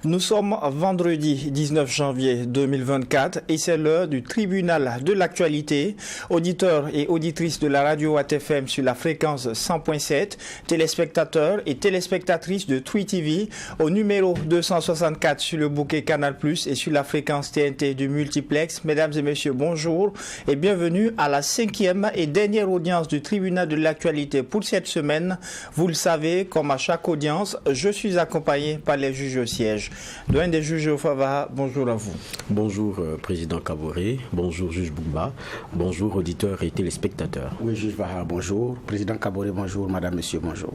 Nous sommes vendredi 19 janvier 2024 et c'est l'heure du tribunal de l'actualité. Auditeurs et auditrices de la radio WattFM sur la fréquence 100.7, téléspectateurs et téléspectatrices de Twi TV au numéro 264 sur le bouquet Canal+ et sur la fréquence TNT du multiplex. Mesdames et messieurs, bonjour et bienvenue à la 5e et dernière audience du tribunal de l'actualité pour cette semaine. Vous le savez, comme à chaque audience, je suis accompagné par les juges au siège. Doyen des juges au Fava, bonjour à vous. Bonjour Président Kaboré, bonjour juge Boumba, bonjour auditeurs et téléspectateurs. Oui, juge Baha, bonjour. Président Kaboré, bonjour. Madame, monsieur, bonjour.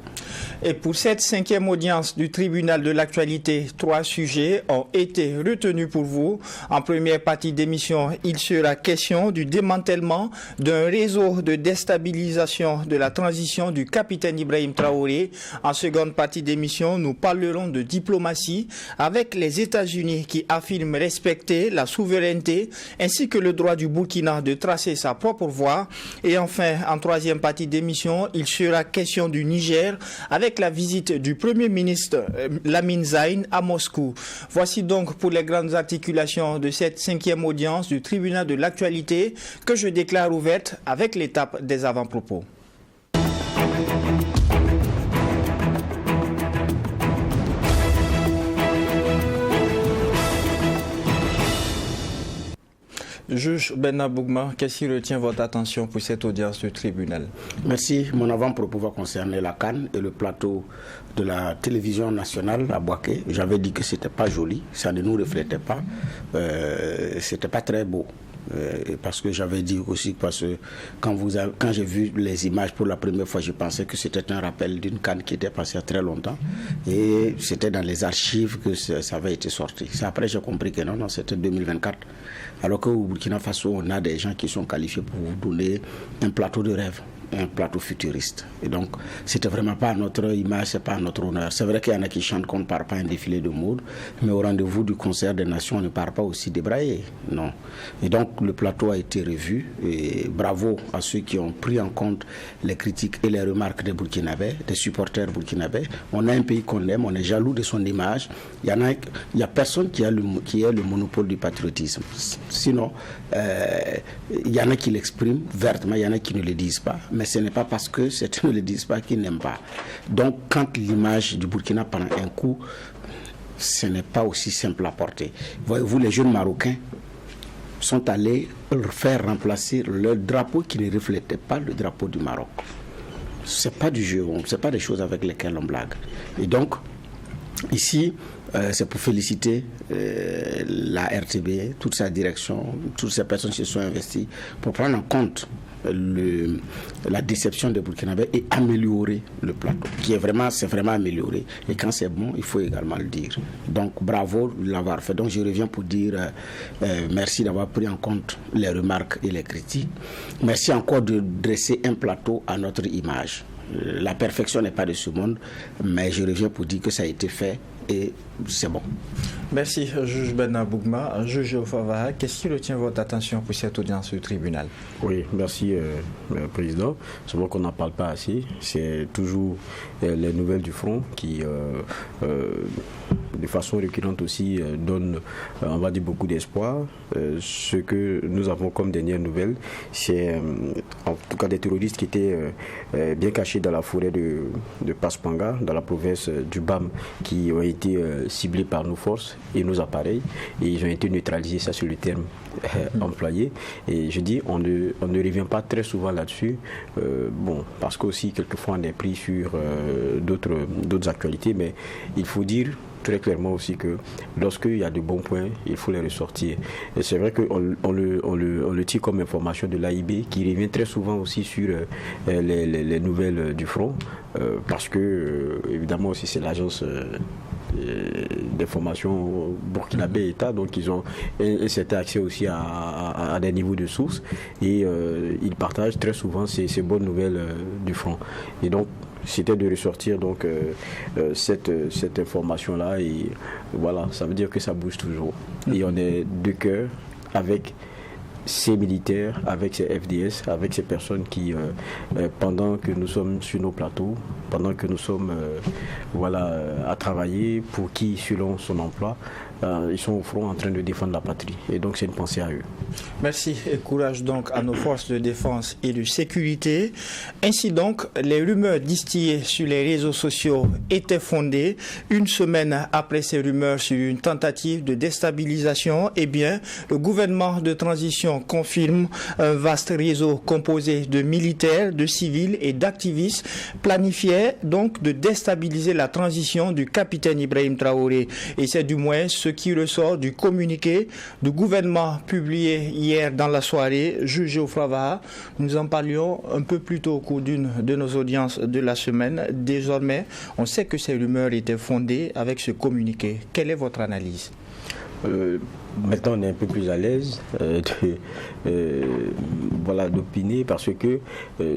Et pour cette 5e audience du tribunal de l'actualité, 3 sujets ont été retenus pour vous. En première partie d'émission, il sera question du démantèlement d'un réseau de déstabilisation de la transition du capitaine Ibrahim Traoré. En seconde partie d'émission, nous parlerons de diplomatie avec les États-Unis qui affirment respecter la souveraineté ainsi que le droit du Burkina de tracer sa propre voie. Et enfin, en troisième partie d'émission, il sera question du Niger avec la visite du Premier ministre Lamine Zaïne à Moscou. Voici donc pour les grandes articulations de cette 5e audience du tribunal de l'actualité que je déclare ouverte avec l'étape des avant-propos. Juge Benna Bougma, qu'est-ce qui retient votre attention pour cette audience du tribunal? Merci. Mon avant-propos va concerner la CAN et le plateau de la télévision nationale à Bouaké. J'avais dit que c'était pas joli, ça ne nous reflétait pas, c'était pas très beau. Parce que j'avais dit aussi, parce que quand j'ai vu les images pour la première fois, je pensais que c'était un rappel d'une CAN qui était passée il y a très longtemps et c'était dans les archives que ça avait été sorti. C'est après j'ai compris que non, c'était 2024. Alors qu'au Burkina Faso, on a des gens qui sont qualifiés pour vous donner un plateau de rêve, un plateau futuriste. Et donc, c'était vraiment pas notre image, c'est pas notre honneur. C'est vrai qu'il y en a qui chantent qu'on ne part pas un défilé de mode, mais au rendez-vous du concert des nations, on ne part pas aussi débraillé. Non. Et donc, le plateau a été revu. Et bravo à ceux qui ont pris en compte les critiques et les remarques des Burkinabés, des supporters burkinabés. On a un pays qu'on aime, on est jaloux de son image. Il y a personne qui a le monopole du patriotisme. Sinon, il y en a qui l'expriment vertement, il y en a qui ne le disent pas. Mais ce n'est pas parce que certains ne le disent pas qu'ils n'aiment pas. Donc, quand l'image du Burkina prend un coup, ce n'est pas aussi simple à porter. Voyez-vous, les jeunes Marocains sont allés faire remplacer leur drapeau qui ne reflétait pas le drapeau du Maroc. Ce n'est pas du jeu, ce n'est pas des choses avec lesquelles on blague. Et donc, ici, c'est pour féliciter la RTB, toute sa direction, toutes ces personnes qui se sont investies pour prendre en compte la déception des Burkinabés et améliorer le plateau, c'est vraiment amélioré. Et quand c'est bon, il faut également le dire. Donc bravo de l'avoir fait. Donc je reviens pour dire merci d'avoir pris en compte les remarques et les critiques. Merci encore de dresser un plateau à notre image. La perfection n'est pas de ce monde, mais je reviens pour dire que ça a été fait et c'est bon. Merci, juge Benna Bougma. Juge Ofava, qu'est-ce qui retient votre attention pour cette audience du tribunal? Oui, merci Président. C'est vrai qu'on n'en parle pas assez. C'est toujours les nouvelles du front qui, de façon récurrente aussi, donnent, on va dire, beaucoup d'espoir. Ce que nous avons comme dernière nouvelle, c'est en tout cas des terroristes qui étaient bien cachés dans la forêt de Paspanga, dans la province du BAM, qui ont été ciblés par nos forces et nos appareils, et ils ont été neutralisés, ça c'est le terme employé. Et je dis, on ne revient pas très souvent là-dessus, parce qu'aussi quelquefois on est pris sur d'autres actualités, mais il faut dire très clairement aussi que lorsqu'il y a de bons points, il faut les ressortir. Et c'est vrai qu'on le tire comme information de l'AIB qui revient très souvent aussi sur les nouvelles du front, parce que évidemment aussi c'est l'agence d'information burkinabé État, donc ils ont un certain accès aussi à des niveaux de sources et ils partagent très souvent ces bonnes nouvelles du front. Et donc c'était de ressortir donc cette information là et voilà, ça veut dire que ça bouge toujours et on est de cœur avec ces militaires, avec ces FDS, avec ces personnes qui, pendant que nous sommes sur nos plateaux, pendant que nous sommes à travailler, pour qui, selon son emploi, ils sont au front en train de défendre la patrie. Et donc c'est une pensée à eux. Merci et courage donc à nos forces de défense et de sécurité. Ainsi donc, les rumeurs distillées sur les réseaux sociaux étaient fondées. Une semaine après ces rumeurs sur une tentative de déstabilisation, le gouvernement de transition confirme un vaste réseau composé de militaires, de civils et d'activistes planifiait donc de déstabiliser la transition du capitaine Ibrahim Traoré. Et c'est du moins ce qui ressort du communiqué du gouvernement publié hier dans la soirée. Juge Geoffroy Vaha, nous en parlions un peu plus tôt au cours d'une de nos audiences de la semaine. Désormais, on sait que ces rumeurs étaient fondées avec ce communiqué. Quelle est votre analyse ? Maintenant, on est un peu plus à l'aise d'opiner parce que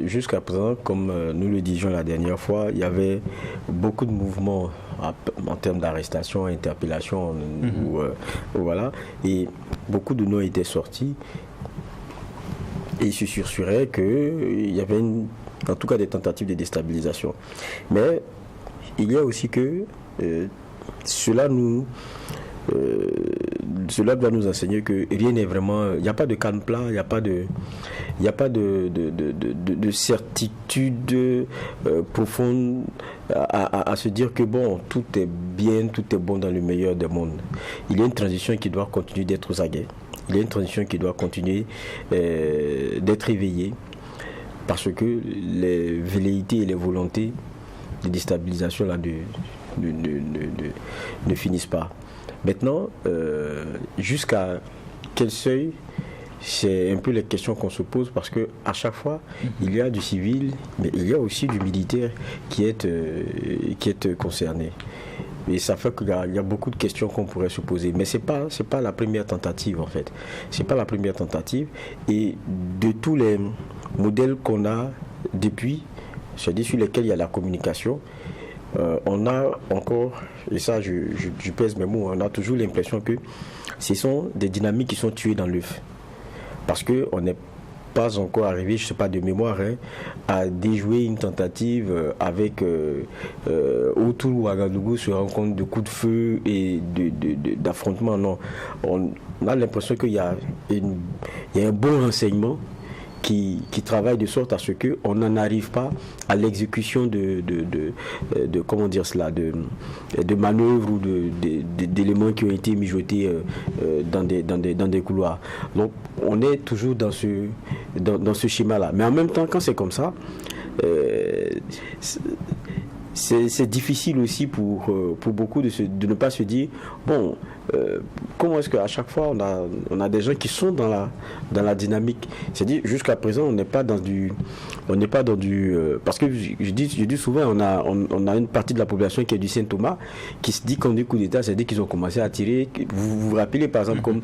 jusqu'à présent, comme nous le disions la dernière fois, il y avait beaucoup de mouvements en termes d'arrestation, interpellation, et beaucoup de noms étaient sortis et il se susurrait qu'il y avait en tout cas des tentatives de déstabilisation. Mais il y a aussi que cela doit nous enseigner que rien n'est vraiment, il n'y a pas de calme plat, il n'y a pas de certitude profonde à se dire que bon, tout est bien, tout est bon dans le meilleur des mondes. Il y a une transition qui doit continuer d'être aux aguets. Il y a une transition qui doit continuer d'être éveillée parce que les velléités et les volontés de déstabilisation là ne finissent pas. Maintenant, jusqu'à quel seuil, c'est un peu les questions qu'on se pose parce que à chaque fois, il y a du civil, mais il y a aussi du militaire qui est concerné. Et ça fait qu'il y a beaucoup de questions qu'on pourrait se poser. Mais c'est pas la première tentative en fait. C'est pas la première tentative. Et de tous les modèles qu'on a depuis, c'est-à-dire sur lesquels il y a la communication, on a encore, et ça je pèse mes mots, on a toujours l'impression que ce sont des dynamiques qui sont tuées dans l'œuf. Parce qu'on n'est pas encore arrivé, je ne sais pas de mémoire, à déjouer une tentative avec autour où Ouagadougou se rencontre de coups de feu et d'affrontements. Non, on a l'impression qu'il y a un bon renseignement qui travaille de sorte à ce qu'on n'en arrive pas à l'exécution de manœuvres ou d'éléments qui ont été mijotés dans des couloirs. Donc on est toujours dans ce schéma-là. Mais en même temps, quand c'est comme ça, c'est difficile aussi pour beaucoup de ne pas se dire bon, comment est-ce qu'à chaque fois on a des gens qui sont dans la dynamique. C'est-à-dire jusqu'à présent on n'est pas dans du parce que je dis souvent on a une partie de la population qui est du Saint-Thomas qui se dit qu'on dit coup d'État, c'est-à-dire qu'ils ont commencé à tirer. Vous vous rappelez par exemple comme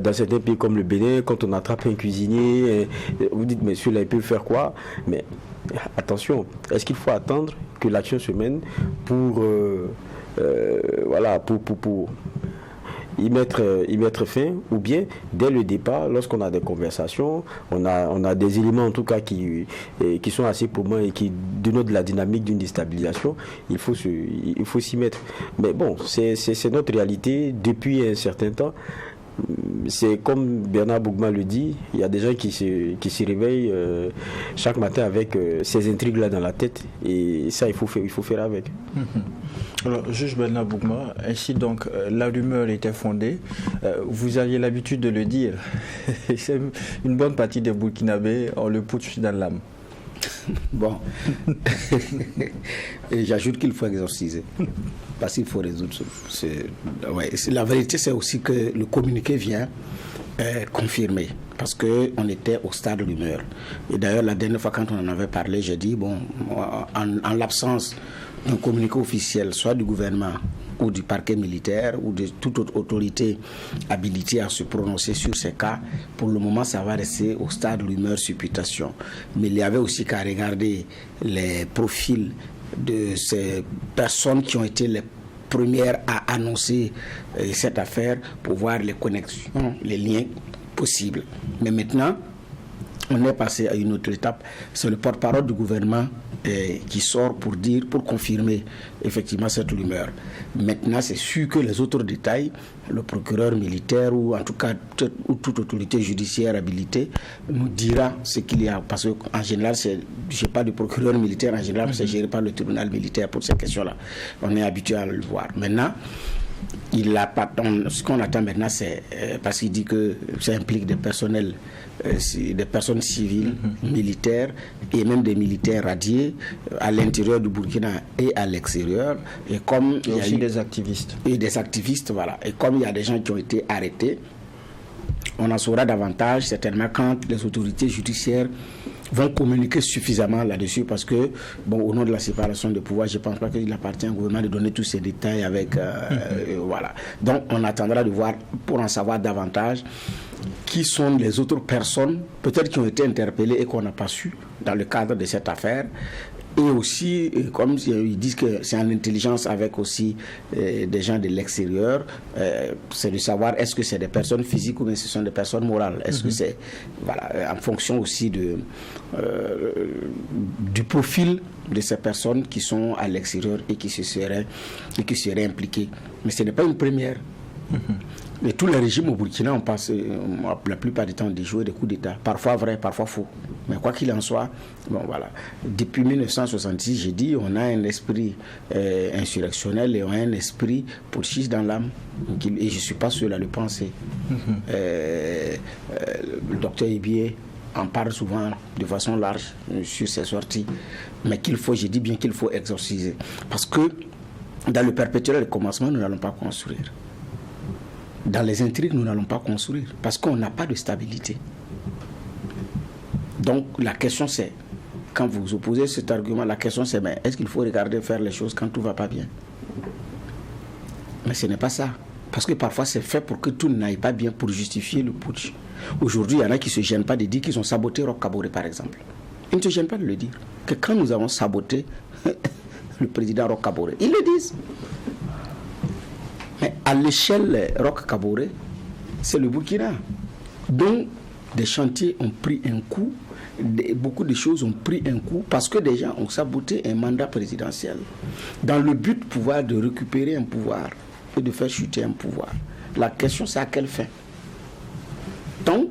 dans certains pays comme le Bénin, quand on attrape un cuisinier, vous dites mais celui-là il peut faire quoi? Mais attention, est-ce qu'il faut attendre que l'action se mène pour y mettre fin, ou bien dès le départ, lorsqu'on a des conversations, on a des éléments en tout cas qui sont assez probants et qui donnent de la dynamique d'une déstabilisation, il faut s'y mettre. Mais bon, c'est notre réalité depuis un certain temps. C'est comme Bernard Bougma le dit, il y a des gens qui se réveillent chaque matin avec ces intrigues-là dans la tête, et ça il faut faire avec. Alors, juge Bernard Bougma, ainsi donc la rumeur était fondée, vous aviez l'habitude de le dire, c'est une bonne partie des Burkinabés, on le pousse dans l'âme. Bon, et j'ajoute qu'il faut exorciser, parce qu'il faut résoudre. La vérité, c'est aussi que le communiqué vient confirmer, parce qu'on était au stade rumeur. Et d'ailleurs, la dernière fois, quand on en avait parlé, j'ai dit, bon, en l'absence d'un communiqué officiel, soit du gouvernement ou du parquet militaire ou de toute autre autorité habilitée à se prononcer sur ces cas, pour le moment ça va rester au stade rumeur supputation. Mais il y avait aussi qu'à regarder les profils de ces personnes qui ont été les premières à annoncer cette affaire pour voir les connexions, les liens possible. Mais maintenant, on est passé à une autre étape. C'est le porte-parole du gouvernement qui sort pour confirmer effectivement cette rumeur. Maintenant, c'est sûr que les autres détails, le procureur militaire ou en tout cas toute autorité judiciaire habilitée nous dira ce qu'il y a. Parce qu'en général, je parle du procureur militaire, en général, c'est géré par le tribunal militaire pour ces questions-là. On est habitué à le voir. Maintenant, ce qu'on attend maintenant, c'est parce qu'il dit que ça implique des personnels, des personnes civiles, militaires et même des militaires radiés à l'intérieur du Burkina et à l'extérieur. Et comme il y a aussi des activistes. Et des activistes, voilà. Et comme il y a des gens qui ont été arrêtés, on en saura davantage certainement quand les autorités judiciaires vont communiquer suffisamment là-dessus, parce que, bon, au nom de la séparation des pouvoirs, je ne pense pas qu'il appartient au gouvernement de donner tous ces détails avec... voilà. Donc, on attendra de voir, pour en savoir davantage, qui sont les autres personnes, peut-être qui ont été interpellées et qu'on n'a pas su dans le cadre de cette affaire. Et aussi, comme ils disent que c'est en intelligence avec aussi des gens de l'extérieur, c'est de savoir est-ce que c'est des personnes physiques ou bien ce sont des personnes morales. Est-ce que c'est, voilà, en fonction aussi du profil de ces personnes qui sont à l'extérieur et qui seraient impliquées. Mais ce n'est pas une première. Et tous les régimes au Burkina, on passe la plupart du temps de jouer des coups d'État. Parfois vrai, parfois faux. Mais quoi qu'il en soit, bon voilà. Depuis 1966, j'ai dit, on a un esprit insurrectionnel et on a un esprit putschiste dans l'âme. Et je ne suis pas seul à le penser. Le docteur Ibié en parle souvent de façon large sur ses sorties. Mais je dis bien qu'il faut exorciser. Parce que dans le perpétuel commencement, nous n'allons pas construire. Dans les intrigues, nous n'allons pas construire parce qu'on n'a pas de stabilité. Donc la question c'est, quand vous opposez cet argument, la question c'est, mais est-ce qu'il faut regarder faire les choses quand tout ne va pas bien? Mais ce n'est pas ça. Parce que parfois c'est fait pour que tout n'aille pas bien, pour justifier le putsch. Aujourd'hui, il y en a qui ne se gênent pas de dire qu'ils ont saboté Roch Kaboré par exemple. Ils ne se gênent pas de le dire. Que quand nous avons saboté le président Roch Kaboré, ils le disent. Mais à l'échelle Roch Kaboré, c'est le Burkina. Donc, des chantiers ont pris un coup, beaucoup de choses ont pris un coup parce que des gens ont saboté un mandat présidentiel dans le but de récupérer un pouvoir et de faire chuter un pouvoir. La question, c'est à quelle fin? Donc,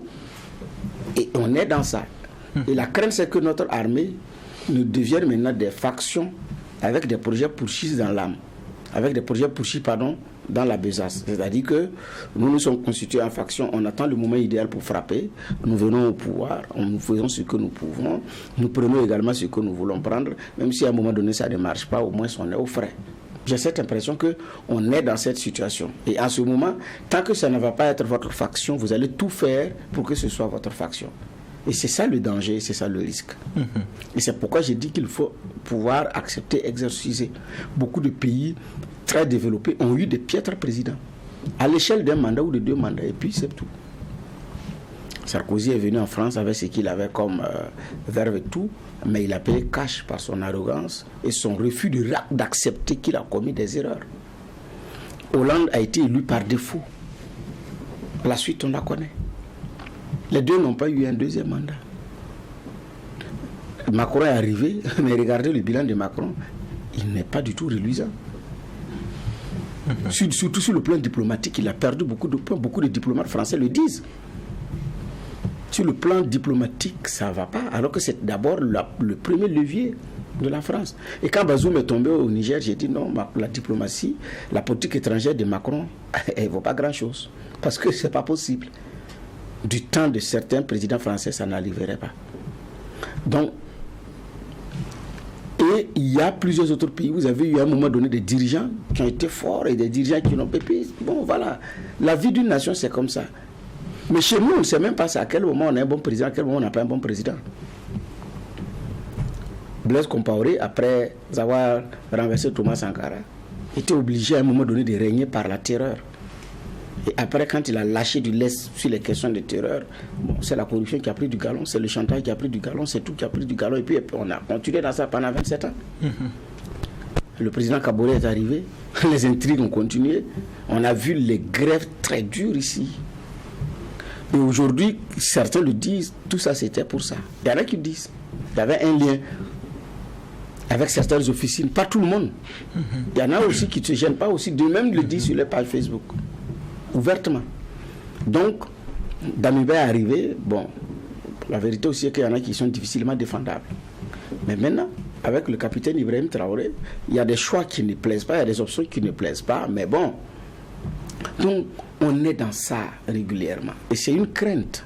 et on est dans ça. Et la crainte, c'est que notre armée ne devienne maintenant des factions avec des projets putschistes dans l'âme. Avec des projets putschistes, dans la besace. C'est-à-dire que nous sommes constitués en faction, on attend le moment idéal pour frapper, nous venons au pouvoir, nous faisons ce que nous pouvons, nous prenons également ce que nous voulons prendre, même si à un moment donné ça ne marche pas, au moins on est au frais. J'ai cette impression qu'on est dans cette situation. Et à ce moment, tant que ça ne va pas être votre faction, vous allez tout faire pour que ce soit votre faction. Et c'est ça le danger, c'est ça le risque. Et c'est pourquoi j'ai dit qu'il faut pouvoir accepter, exerciser. Beaucoup de pays très développés ont eu des piètres présidents à l'échelle d'un mandat ou de 2 mandats, et puis c'est tout. Sarkozy est venu en France avec ce qu'il avait comme verve et tout, mais il a payé cash par son arrogance et son refus d'accepter qu'il a commis des erreurs. Hollande a été élu par défaut. La suite, on la connaît. Les deux n'ont pas eu un 2e mandat. Macron est arrivé, mais regardez le bilan de Macron, il n'est pas du tout reluisant. Surtout sur le plan diplomatique, il a perdu beaucoup de points. Beaucoup de diplomates français le disent. Sur le plan diplomatique, ça ne va pas, alors que c'est d'abord le premier levier de la France. Et quand Bazoum est tombé au Niger, j'ai dit non, la diplomatie, la politique étrangère de Macron, elle ne vaut pas grand-chose. Parce que ce n'est pas possible. Du temps de certains présidents français, ça n'arriverait pas. Donc, et il y a plusieurs autres pays, vous avez eu à un moment donné des dirigeants qui ont été forts et des dirigeants qui n'ont pas pu. Bon, voilà. La vie d'une nation, c'est comme ça. Mais chez nous, on ne sait même pas à quel moment on a un bon président, à quel moment on n'a pas un bon président. Blaise Compaoré, après avoir renversé Thomas Sankara, était obligé à un moment donné de régner par la terreur. Et après, quand il a lâché du lest sur les questions de terreur, bon, c'est la corruption qui a pris du galon, c'est le chantage qui a pris du galon, c'est tout qui a pris du galon. Et puis on a continué dans ça pendant 27 ans. Le président Kaboré est arrivé, les intrigues ont continué. On a vu les grèves très dures ici. Et aujourd'hui, certains le disent, tout ça c'était pour ça. Il y en a qui disent, il y avait un lien avec certaines officines, pas tout le monde. Il y en a aussi qui ne se gênent pas aussi, de même le disent sur les pages Facebook, ouvertement. Donc, Damiba est arrivé, bon, la vérité aussi est qu'il y en a qui sont difficilement défendables. Mais maintenant, avec le capitaine Ibrahim Traoré, il y a des choix qui ne plaisent pas, il y a des options qui ne plaisent pas, mais bon. Donc, on est dans ça régulièrement. Et c'est une crainte.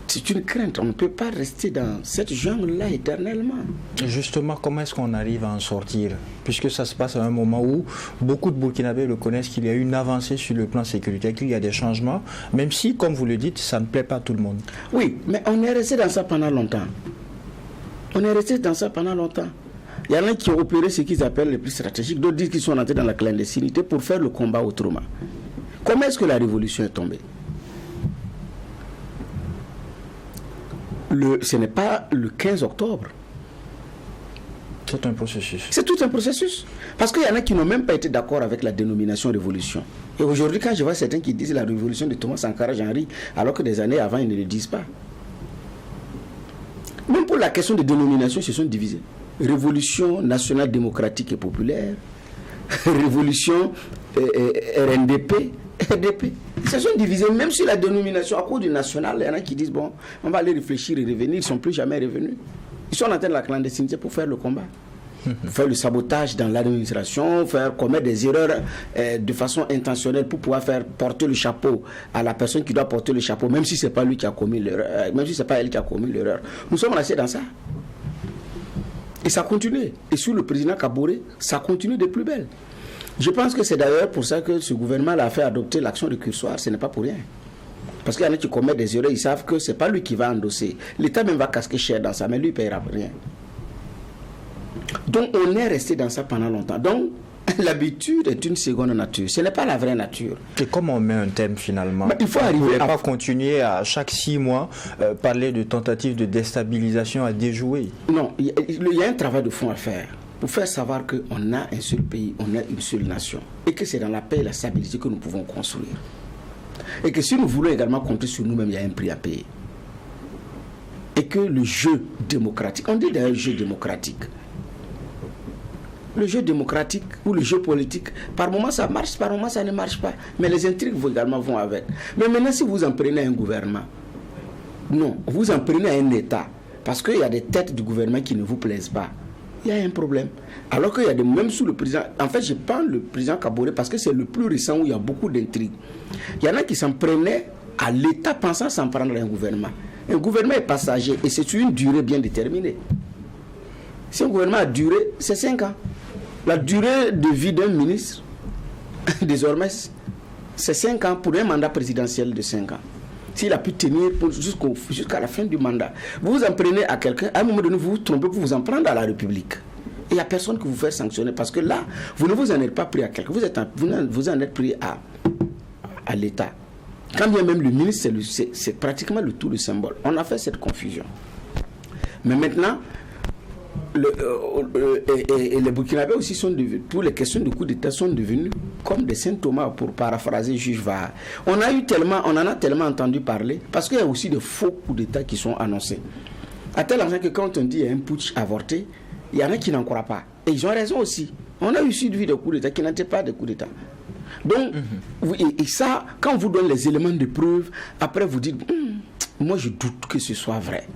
C'est une crainte. On ne peut pas rester dans cette jungle-là éternellement. Justement, comment est-ce qu'on arrive à en sortir? Puisque ça se passe à un moment où beaucoup de Burkinabés reconnaissent qu'il y a une avancée sur le plan sécuritaire, qu'il y a des changements, même si, comme vous le dites, ça ne plaît pas à tout le monde. Oui, mais on est resté dans ça pendant longtemps. On est resté dans ça pendant longtemps. Il y en a qui ont opéré ce qu'ils appellent les plus stratégiques, d'autres disent qu'ils sont entrés dans la clandestinité pour faire le combat autrement. Comment est-ce que la révolution est tombée? Ce n'est pas le 15 octobre. C'est un processus. C'est tout un processus. Parce qu'il y en a qui n'ont même pas été d'accord avec la dénomination révolution. Et aujourd'hui, quand je vois certains qui disent la révolution de Thomas Sankara, j'en ris, alors que des années avant, ils ne le disent pas. Même pour la question de dénomination, ils se sont divisés. Révolution nationale démocratique et populaire, révolution RNDP, RDP. Ils se sont divisés même sur la dénomination à cause du national. Il y en a qui disent, bon, on va aller réfléchir et revenir. Ils ne sont plus jamais revenus. Ils sont en train de la clandestinité pour faire le combat. Faire le sabotage dans l'administration, faire commettre des erreurs de façon intentionnelle pour pouvoir faire porter le chapeau à la personne qui doit porter le chapeau, même si ce n'est pas lui qui a commis l'erreur, même si ce n'est pas elle qui a commis l'erreur. Nous sommes restés dans ça. Et ça continue. Et sous le président Kaboré, ça continue de plus belle. Je pense que c'est d'ailleurs pour ça que ce gouvernement a fait adopter l'action récursoire. Ce n'est pas pour rien. Parce qu'il y en a qui commettent des erreurs, ils savent que ce n'est pas lui qui va endosser. L'État même va casquer cher dans ça, mais lui ne paiera rien. Donc on est resté dans ça pendant longtemps. Donc l'habitude est une seconde nature. Ce n'est pas la vraie nature. Et comment on met un thème finalement? Il faut arriver à... pas continuer à chaque 6 mois parler de tentatives de déstabilisation à déjouer. Non, il y a un travail de fond à faire. Pour faire savoir qu'on a un seul pays, on a une seule nation. Et que c'est dans la paix et la stabilité que nous pouvons construire. Et que si nous voulons également compter sur nous-mêmes, il y a un prix à payer. Et que le jeu démocratique, on dit d'ailleurs jeu démocratique. Le jeu démocratique ou le jeu politique, par moments ça marche, par moments ça ne marche pas. Mais les intrigues également vont avec. Mais maintenant, si vous en prenez à un gouvernement, non, vous en prenez à un État, parce qu'il y a des têtes du gouvernement qui ne vous plaisent pas, il y a un problème. Alors qu'il y a des, même sous le président, en fait je prends le président Kaboré parce que c'est le plus récent où il y a beaucoup d'intrigues. Il y en a qui s'en prenaient à l'État pensant s'en prendre à un gouvernement. Un gouvernement est passager et c'est sur une durée bien déterminée. Si un gouvernement a duré, c'est 5 ans. La durée de vie d'un ministre, désormais, c'est 5 ans pour un mandat présidentiel de 5 ans. S'il a pu tenir jusqu'à la fin du mandat. Vous en prenez à quelqu'un, à un moment donné, vous vous trompez pour vous en prendre à la République. Et il n'y a personne qui vous fait sanctionner parce que là, vous ne vous en êtes pas pris à quelqu'un, vous en êtes pris à l'État. Quand bien même le ministre, c'est pratiquement le tout le symbole. On a fait cette confusion. Mais maintenant, les Burkinabés aussi sont devenus, pour les questions de coup d'État, sont devenus comme des Saint Thomas, pour paraphraser juge Var. On en a tellement entendu parler, parce qu'il y a aussi de faux coups d'État qui sont annoncés. À tel point que quand on dit qu'il y a un putsch avorté, il y en a qui n'en croient pas. Et ils ont raison aussi. On a eu suivi des coups d'État qui n'étaient pas des coups d'État. Donc, et ça, quand on vous donne les éléments de preuve, après vous dites, moi je doute que ce soit vrai.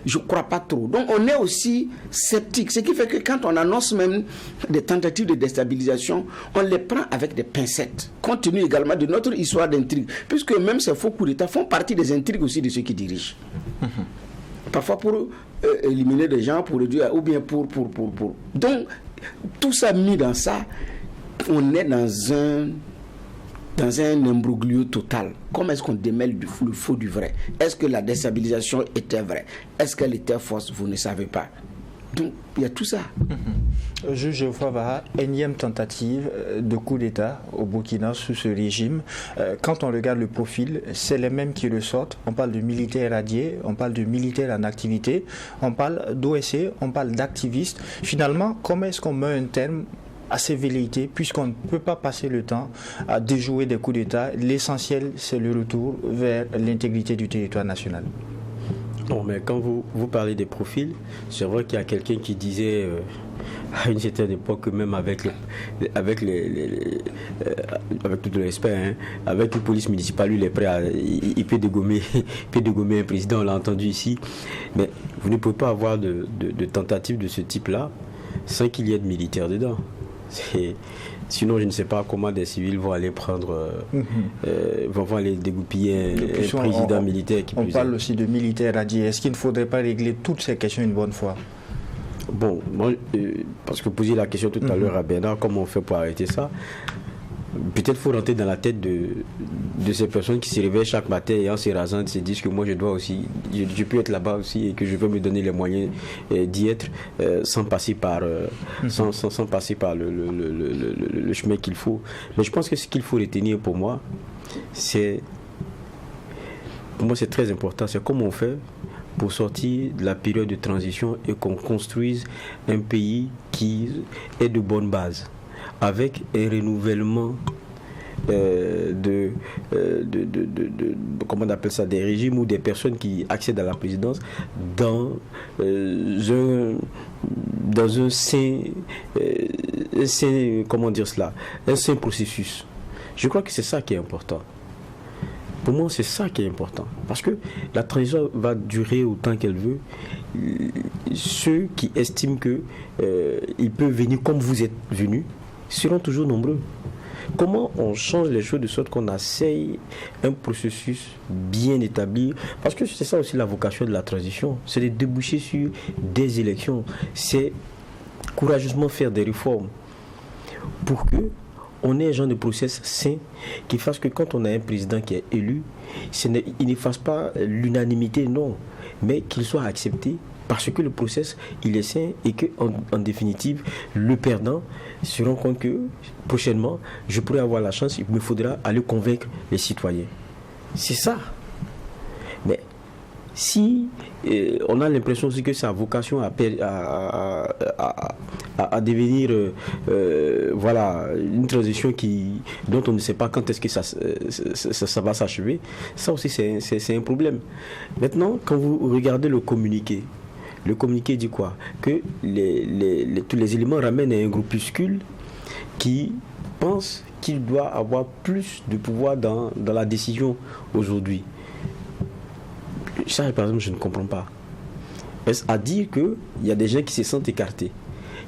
Je ne crois pas trop. Donc on est aussi sceptique. Ce qui fait que quand on annonce même des tentatives de déstabilisation, on les prend avec des pincettes. Compte tenu également de notre histoire d'intrigue. Puisque même ces faux coups d'État font partie des intrigues aussi de ceux qui dirigent. Parfois pour éliminer des gens, pour réduire, ou bien pour. Donc tout ça mis dans ça, on est dans un imbroglio total. Comment est-ce qu'on démêle le faux du vrai? Est-ce que la déstabilisation était vraie? Est-ce qu'elle était fausse? Vous ne savez pas. Donc, il y a tout ça. Juge Geoffroy Vaha, énième tentative de coup d'État au Burkina sous ce régime. Quand on regarde le profil, c'est les mêmes qui ressortent. On parle de militaires radiés, on parle de militaires en activité, on parle d'OSC, on parle d'activistes. Finalement, comment est-ce qu'on met un terme à ces velléités, puisqu'on ne peut pas passer le temps à déjouer des coups d'État. L'essentiel, c'est le retour vers l'intégrité du territoire national. Non, mais quand vous parlez des profils, c'est vrai qu'il y a quelqu'un qui disait à une certaine époque que même avec tout le respect, avec une police municipale, lui, il est prêt il peut dégommer un président, on l'a entendu ici. Mais vous ne pouvez pas avoir de tentative de ce type-là sans qu'il y ait de militaires dedans. Sinon, je ne sais pas comment des civils vont aller vont aller dégoupiller un président militaire. On parle aussi de militaires radiés. Est-ce qu'il ne faudrait pas régler toutes ces questions une bonne fois? Bon, moi, parce que vous posiez la question tout à l'heure à Bernard, comment on fait pour arrêter ça? Peut-être faut rentrer dans la tête de ces personnes qui se réveillent chaque matin et en se rasant se disent que moi je dois aussi, je peux être là-bas aussi et que je veux me donner les moyens d'y être sans passer par sans passer par le chemin qu'il faut. Mais je pense que ce qu'il faut retenir pour moi c'est très important, c'est comment on fait pour sortir de la période de transition et qu'on construise un pays qui est de bonne base, avec un renouvellement comment on appelle ça, des régimes ou des personnes qui accèdent à la présidence dans un sain comment dire cela, un sain processus. Je crois que c'est ça qui est important. Pour moi, c'est ça qui est important. Parce que la transition va durer autant qu'elle veut. Ceux qui estiment qu'il peut venir comme vous êtes venus seront toujours nombreux. Comment on change les choses de sorte qu'on essaye un processus bien établi? Parce que c'est ça aussi la vocation de la transition. C'est de déboucher sur des élections. C'est courageusement faire des réformes pour que on ait un genre de process sain qui fasse que quand on a un président qui est élu, il ne fasse pas l'unanimité, non, mais qu'il soit accepté parce que le process il est sain et que en définitive le perdant se rend compte que prochainement je pourrais avoir la chance, il me faudra aller convaincre les citoyens. C'est ça. Mais si on a l'impression aussi que ça a vocation à devenir voilà, une transition dont on ne sait pas quand est-ce que ça va s'achever, ça aussi c'est un problème. Maintenant, quand vous regardez le communiqué dit quoi? Que tous les éléments ramènent à un groupuscule qui pense qu'il doit avoir plus de pouvoir dans la décision aujourd'hui. Ça, par exemple, je ne comprends pas. Est-ce à dire qu'il y a des gens qui se sentent écartés?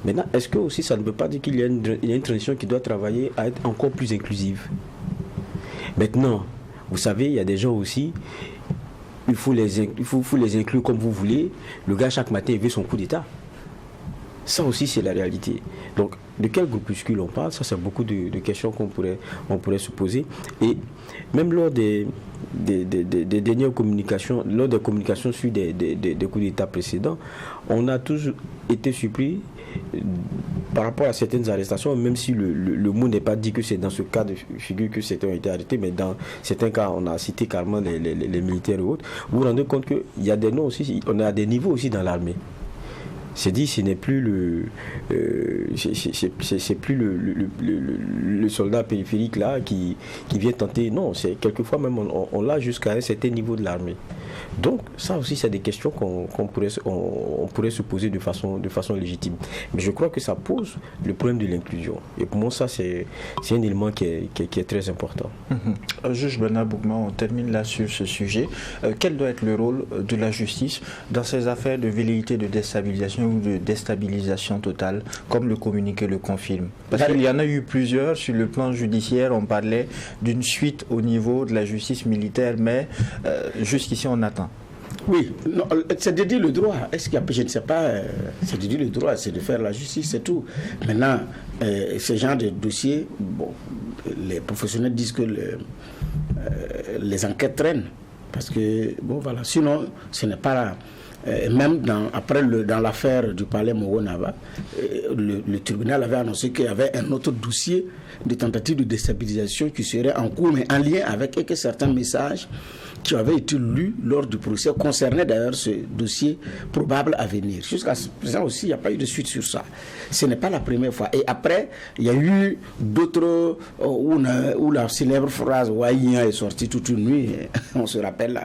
Maintenant, est-ce que aussi ça ne veut pas dire qu'il y a une transition qui doit travailler à être encore plus inclusive? Maintenant, vous savez, il y a des gens aussi, il faut les inclure comme vous voulez. Le gars, chaque matin, il veut son coup d'État. Ça aussi, c'est la réalité. Donc, de quel groupuscule on parle? Ça, c'est beaucoup de questions qu'on pourrait se poser. Et même lors des dernières communications, lors des communications sur des coups d'État précédents, on a toujours été surpris par rapport à certaines arrestations, même si le mot n'est pas dit que c'est dans ce cas de figure que certains ont été arrêtés, mais dans certains cas, on a cité carrément les militaires et autres. Vous vous rendez compte qu'il y a des noms aussi, on a des niveaux aussi dans l'armée. C'est dit, ce n'est plus c'est plus le soldat périphérique là qui vient tenter. Non, c'est quelquefois même on l'a jusqu'à un certain niveau de l'armée. Donc ça aussi c'est des questions qu'on pourrait se poser de façon légitime. Mais je crois que ça pose le problème de l'inclusion. Et pour moi ça c'est un élément qui est très important. Juge Bernard Boukma, on termine là sur ce sujet. Quel doit être le rôle de la justice dans ces affaires de velléité de déstabilisation ou de déstabilisation totale, comme le communiqué le confirme? Parce qu'il y en a eu plusieurs sur le plan judiciaire. On parlait d'une suite au niveau de la justice militaire, mais jusqu'ici on attend. Oui, c'est de dire le droit. Est-ce qu'il y a, je ne sais pas, c'est de dire le droit, c'est de faire la justice, c'est tout. Maintenant, ce genre de dossier, bon, les professionnels disent que les enquêtes traînent. Parce que, bon, voilà, sinon, ce n'est pas là. Même dans l'affaire du palais Mogonaba, le tribunal avait annoncé qu'il y avait un autre dossier de tentative de déstabilisation qui serait en cours, mais en lien avec et que certains messages qui avaient été lus lors du procès concernaient d'ailleurs ce dossier probable à venir. Jusqu'à présent aussi, il n'y a pas eu de suite sur ça. Ce n'est pas la première fois. Et après, il y a eu d'autres où la célèbre phrase « Waïa » est sortie toute une nuit, on se rappelle,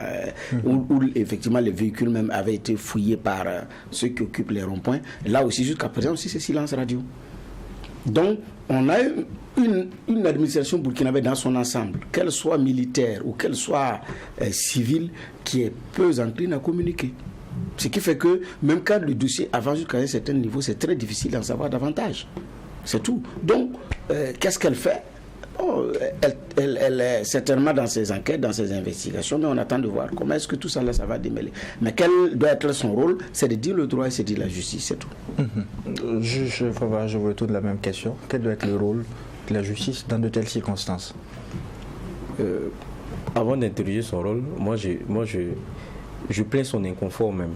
où effectivement les véhicules même avaient été fouillés par ceux qui occupent les ronds-points. Là aussi, jusqu'à présent aussi, c'est silence radio. Donc, on a une administration burkinabé dans son ensemble, qu'elle soit militaire ou qu'elle soit civile, qui est peu encline à communiquer. Ce qui fait que même quand le dossier avance jusqu'à un certain niveau, c'est très difficile d'en savoir davantage. C'est tout. Donc, qu'est-ce qu'elle fait? Elle est certainement dans ses enquêtes, dans ses investigations, mais on attend de voir comment est-ce que tout ça là, ça va démêler. Mais quel doit être son rôle? C'est de dire le droit et c'est de dire la justice, c'est tout. Je vous retourne la même question. Quel doit être le rôle de la justice dans de telles circonstances? Avant d'interroger son rôle, moi je plains son inconfort même.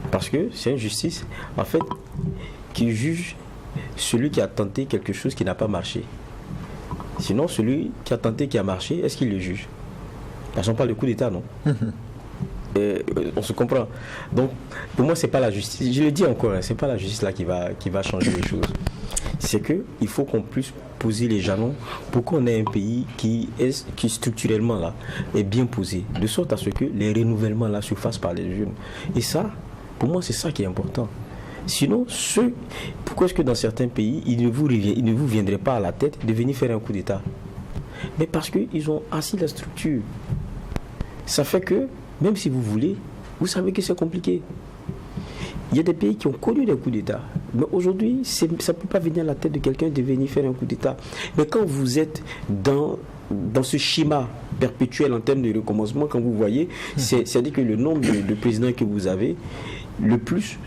Parce que c'est une justice, en fait, qui juge celui qui a tenté quelque chose qui n'a pas marché. Sinon, celui qui a tenté, qui a marché, est-ce qu'il le juge? Parce qu'on parle de coup d'État, non? On se comprend. Donc, pour moi, c'est pas la justice. Je le dis encore, c'est pas la justice là qui va changer les choses. C'est que il faut qu'on puisse poser les jalons pour qu'on ait un pays qui structurellement là est bien posé, de sorte à ce que les renouvellements là se fassent par les jeunes. Et ça, pour moi, c'est ça qui est important. Sinon, pourquoi est-ce que dans certains pays, il ne vous viendrait pas à la tête de venir faire un coup d'État? Mais parce qu'ils ont assis la structure. Ça fait que, même si vous voulez, vous savez que c'est compliqué. Il y a des pays qui ont connu des coups d'État. Mais aujourd'hui, ça ne peut pas venir à la tête de quelqu'un de venir faire un coup d'État. Mais quand vous êtes dans ce schéma perpétuel en termes de recommencement, quand vous voyez, c'est-à-dire que le nombre de présidents que vous avez, le plus,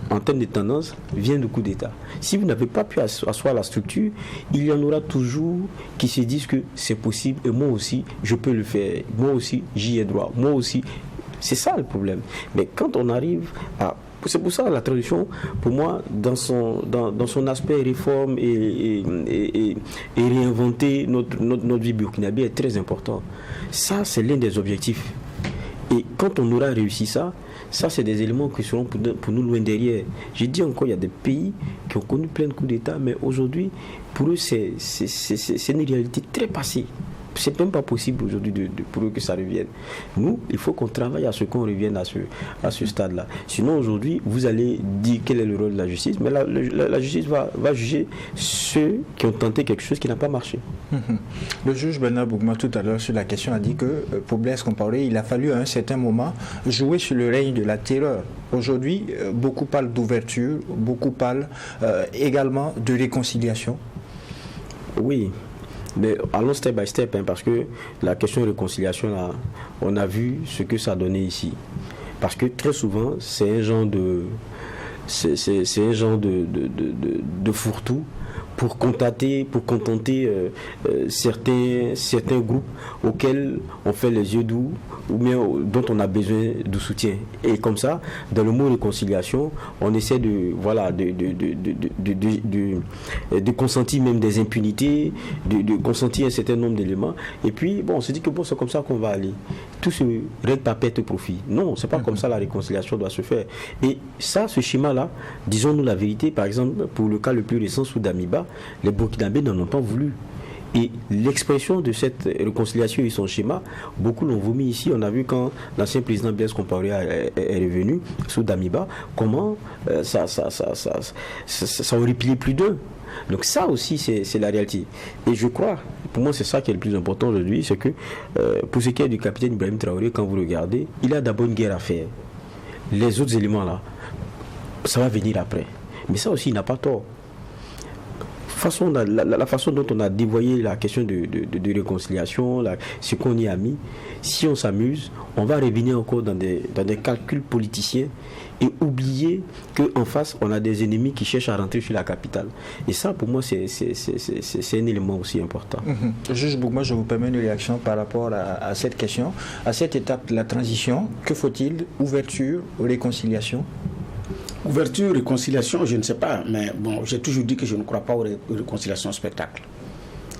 en termes de tendance, vient du coup d'État. Si vous n'avez pas pu asseoir la structure, il y en aura toujours qui se disent que c'est possible et moi aussi, je peux le faire. Moi aussi, j'y ai droit. Moi aussi, c'est ça le problème. Mais quand on arrive à... C'est pour ça la transition, pour moi, dans son aspect réforme et réinventer notre vie burkinabé est très important. Ça, c'est l'un des objectifs. Et quand on aura réussi ça, c'est des éléments qui seront pour nous loin derrière. J'ai dit encore, il y a des pays qui ont connu plein de coups d'État, mais aujourd'hui, pour eux, c'est une réalité très passée. C'est même pas possible aujourd'hui pour eux que ça revienne. Nous, il faut qu'on travaille à ce qu'on revienne à ce stade-là. Sinon, aujourd'hui, vous allez dire quel est le rôle de la justice, mais la justice va juger ceux qui ont tenté quelque chose qui n'a pas marché. Le juge Bernard Bougma, tout à l'heure, sur la question, a dit que pour Blaise Compaoré, il a fallu à un certain moment jouer sur le règne de la terreur. Aujourd'hui, beaucoup parlent d'ouverture, beaucoup parlent également de réconciliation. Oui. Mais allons step by step, parce que la question de réconciliation, là, on a vu ce que ça donnait ici. Parce que très souvent, c'est un genre de fourre-tout pour contenter certains groupes auxquels on fait les yeux doux ou bien dont on a besoin de soutien. Et comme ça, dans le mot réconciliation, on essaie de consentir même des impunités, de consentir un certain nombre d'éléments. Et puis, bon, on se dit que bon, c'est comme ça qu'on va aller. Tout se règle par perte et profit. Non, c'est pas comme ça la réconciliation doit se faire. Et ça, ce schéma-là, disons-nous la vérité, par exemple, pour le cas le plus récent sous Damiba, les Burkinabés n'en ont pas voulu. Et l'expression de cette réconciliation et son schéma, beaucoup l'ont vomi ici. On a vu quand l'ancien président Blaise Compaoré est revenu sous Damiba, comment ça aurait plié plus d'eux. Donc ça aussi, c'est la réalité. Et je crois, pour moi, c'est ça qui est le plus important aujourd'hui, c'est que pour ce qui est du capitaine Ibrahim Traoré, quand vous regardez, il a d'abord une guerre à faire. Les autres éléments là, ça va venir après. Mais ça aussi, il n'a pas tort. La façon dont on a dévoyé la question de réconciliation, ce qu'on y a mis, si on s'amuse, on va revenir encore dans des calculs politiciens et oublier qu'en face, on a des ennemis qui cherchent à rentrer sur la capitale. Et ça, pour moi, c'est un élément aussi important. Juge Bougma, je vous permets une réaction par rapport à cette question. À cette étape de la transition, que faut-il? Ouverture, réconciliation? Ouverture, réconciliation, je ne sais pas, mais bon, j'ai toujours dit que je ne crois pas aux réconciliations spectacle.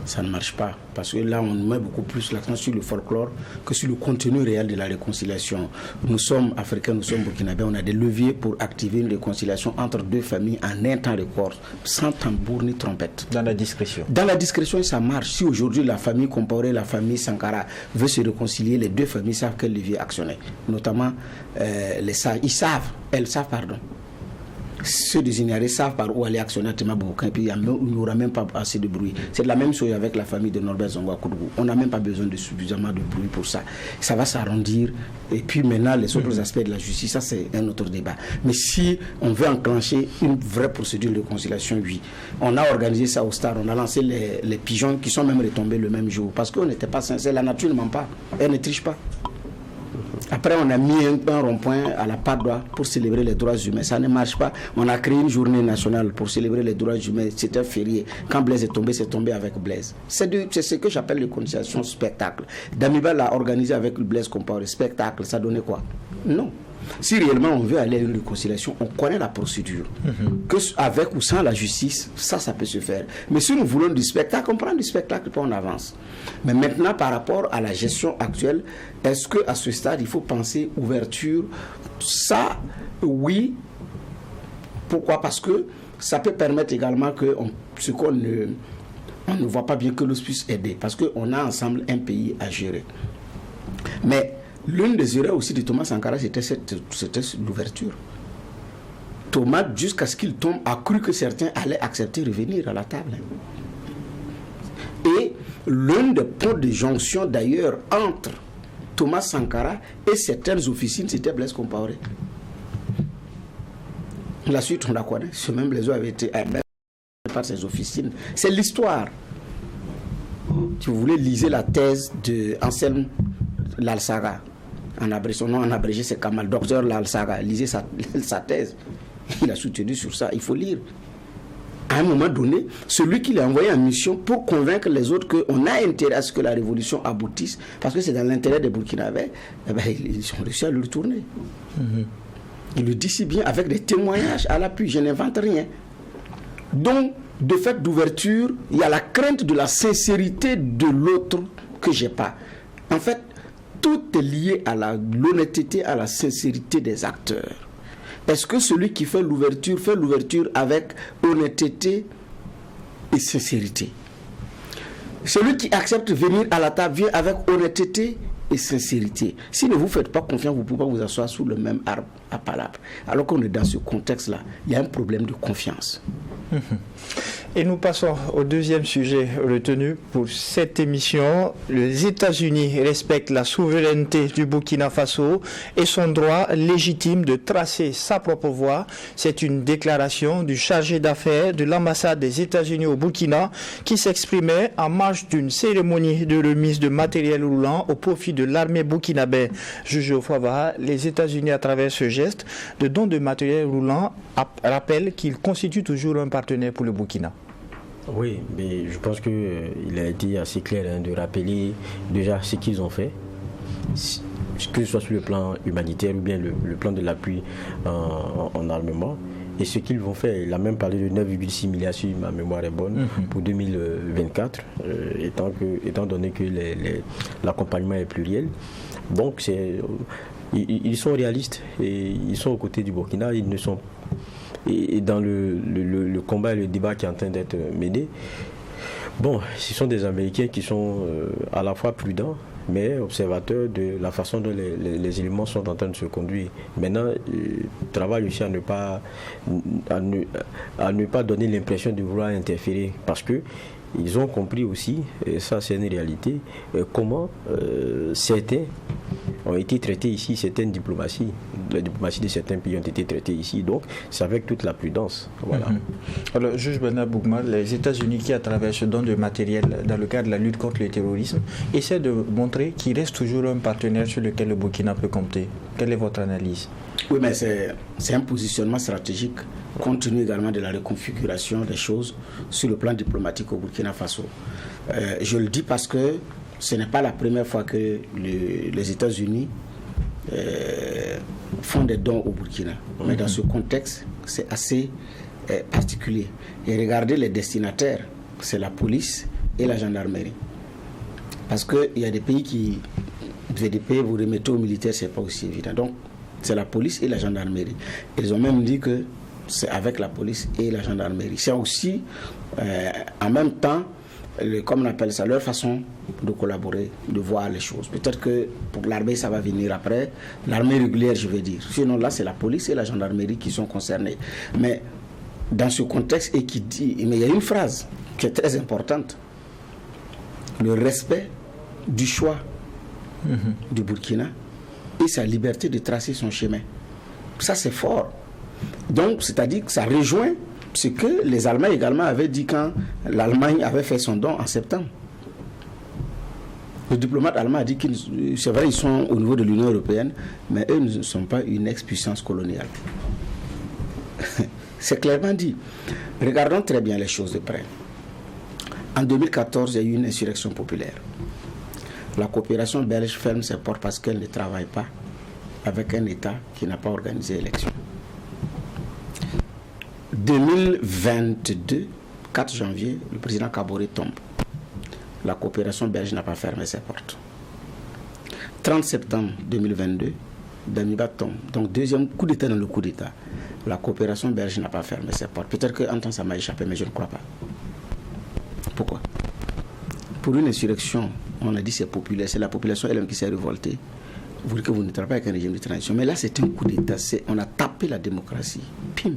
Ça ne marche pas, parce que là on met beaucoup plus l'accent sur le folklore que sur le contenu réel de la réconciliation. Nous sommes africains, nous sommes burkinabés, on a des leviers pour activer une réconciliation entre deux familles en un temps record, sans tambour ni trompette. Dans la discrétion. Dans la discrétion, ça marche. Si aujourd'hui la famille Compaoré, la famille Sankara veut se réconcilier, les deux familles savent quel levier actionner. Notamment elles savent. Ceux des Ignarés savent par où aller actionner à Tema Boubacar, et puis il n'y aura même pas assez de bruit. C'est la même chose avec la famille de Norbert Zongo Koudou. On n'a même pas besoin de suffisamment de bruit pour ça. Ça va s'arrondir. Et puis maintenant, les autres aspects de la justice, ça c'est un autre débat. Mais si on veut enclencher une vraie procédure de réconciliation, oui. On a organisé ça au Stade, on a lancé les pigeons qui sont même retombés le même jour. Parce qu'on n'était pas sincère, la nature ne ment pas, elle ne triche pas. Après, on a mis un rond-point à la Padoua pour célébrer les droits humains. Ça ne marche pas. On a créé une journée nationale pour célébrer les droits humains. C'était férié. Quand Blaise est tombé, c'est tombé avec Blaise. C'est ce que j'appelle les réconciliation spectacle. Damiba l'a organisé avec Blaise Compaoré. Spectacle, ça donnait quoi? Non. Si réellement on veut aller à une réconciliation, on connaît la procédure. Que avec ou sans la justice, ça peut se faire. Mais si nous voulons du spectacle, on prend du spectacle puis on avance. Mais maintenant, par rapport à la gestion actuelle, est-ce qu'à ce stade, il faut penser ouverture? Ça, oui. Pourquoi? Parce que ça peut permettre également que on ne voit pas bien que l'on puisse aider. Parce qu'on a ensemble un pays à gérer. Mais l'une des erreurs aussi de Thomas Sankara, c'était l'ouverture. Thomas, jusqu'à ce qu'il tombe, a cru que certains allaient accepter de revenir à la table. Et l'un des points de jonction d'ailleurs entre Thomas Sankara et certaines officines, c'était Blaise Compaoré. La suite, on la connaît. Ce même Blaise avait été par ses officines. C'est l'histoire. Si vous voulez, lisez la thèse de Anselme Lalsaga. Son nom en abrégé, c'est Kamal. Docteur Lalsaga. Lisez sa thèse. Il a soutenu sur ça. Il faut lire. À un moment donné, celui qui l'a envoyé en mission pour convaincre les autres qu'on a intérêt à ce que la révolution aboutisse, parce que c'est dans l'intérêt des Burkinabés, ils ont réussi à le retourner. Il le dit si bien avec des témoignages à l'appui. Je n'invente rien. Donc, de fait d'ouverture, il y a la crainte de la sincérité de l'autre que j'ai pas. En fait, tout est lié à l'honnêteté, à la sincérité des acteurs. Est-ce que celui qui fait l'ouverture avec honnêteté et sincérité? Celui qui accepte de venir à la table vient avec honnêteté et sincérité. Si ne vous faites pas confiance, vous ne pouvez pas vous asseoir sous le même arbre à palabre. Alors qu'on est dans ce contexte-là, il y a un problème de confiance. Et nous passons au deuxième sujet retenu pour cette émission. Les États-Unis respectent la souveraineté du Burkina Faso et son droit légitime de tracer sa propre voie. C'est une déclaration du chargé d'affaires de l'ambassade des États-Unis au Burkina qui s'exprimait en marge d'une cérémonie de remise de matériel roulant au profit de l'armée burkinabé. Jugé au Fava, les États-Unis, à travers ce geste de don de matériel roulant, rappellent qu'ils constituent toujours un partenaire pour le Burkina. Oui, mais je pense qu'il a été assez clair de rappeler déjà ce qu'ils ont fait, que ce soit sur le plan humanitaire ou bien le plan de l'appui en armement, et ce qu'ils vont faire. Il a même parlé de 9,6 milliards, si ma mémoire est bonne, pour 2024, étant donné que l'accompagnement est pluriel. Donc, ils sont réalistes et ils sont aux côtés du Burkina. Ils ne sont Et dans le combat et le débat qui est en train d'être mené, bon, ce sont des Américains qui sont à la fois prudents, mais observateurs de la façon dont les éléments sont en train de se conduire. Maintenant, travaille aussi à ne pas donner l'impression de vouloir interférer, parce que ils ont compris aussi, et ça c'est une réalité, comment certains ont été traités ici, certaines diplomaties, la diplomatie de certains pays ont été traitées ici, donc c'est avec toute la prudence. Voilà. Alors, juge Bernard Boukma, les États-Unis qui, à travers ce don de matériel dans le cadre de la lutte contre le terrorisme, essaient de montrer qu'il reste toujours un partenaire sur lequel le Burkina peut compter. Quelle est votre analyse? Oui, mais c'est un positionnement stratégique, compte tenu également de la reconfiguration des choses sur le plan diplomatique au Burkina Faso. Je le dis parce que ce n'est pas la première fois que les États-Unis font des dons au Burkina. Mais dans ce contexte, c'est assez particulier. Et regardez les destinataires, c'est la police et la gendarmerie. Parce qu'il y a des pays qui, des pays, vous remettez aux militaires, c'est pas aussi évident. Donc, c'est la police et la gendarmerie. Ils ont même dit que c'est avec la police et la gendarmerie. C'est aussi, en même temps, comme on appelle ça, leur façon de collaborer, de voir les choses. Peut-être que pour l'armée, ça va venir après. L'armée régulière, je veux dire. Sinon, là, c'est la police et la gendarmerie qui sont concernés. Mais dans ce contexte, et qui dit, mais il y a une phrase qui est très importante. Le respect du choix du Burkina et sa liberté de tracer son chemin. Ça, c'est fort. Donc, c'est-à-dire que ça rejoint ce que les Allemands également avaient dit quand l'Allemagne avait fait son don en septembre. Le diplomate allemand a dit que c'est vrai, ils sont au niveau de l'Union européenne, mais eux ne sont pas une ex-puissance coloniale. C'est clairement dit. Regardons très bien les choses de près. En 2014, il y a eu une insurrection populaire. La coopération belge ferme ses portes parce qu'elle ne travaille pas avec un État qui n'a pas organisé l'élection. 2022, 4 janvier, le président Kaboré tombe. La coopération belge n'a pas fermé ses portes. 30 septembre 2022, Damiba tombe. Donc, deuxième coup d'État dans le coup d'État. La coopération belge n'a pas fermé ses portes. Peut-être qu'un temps ça m'a échappé, mais je ne crois pas. Pourquoi? Pour une insurrection, on a dit c'est populaire, c'est la population elle-même qui s'est révoltée. Vous dites que vous ne travaillez pas avec un régime de transition. Mais là, c'est un coup d'État. On a tapé la démocratie. Pim.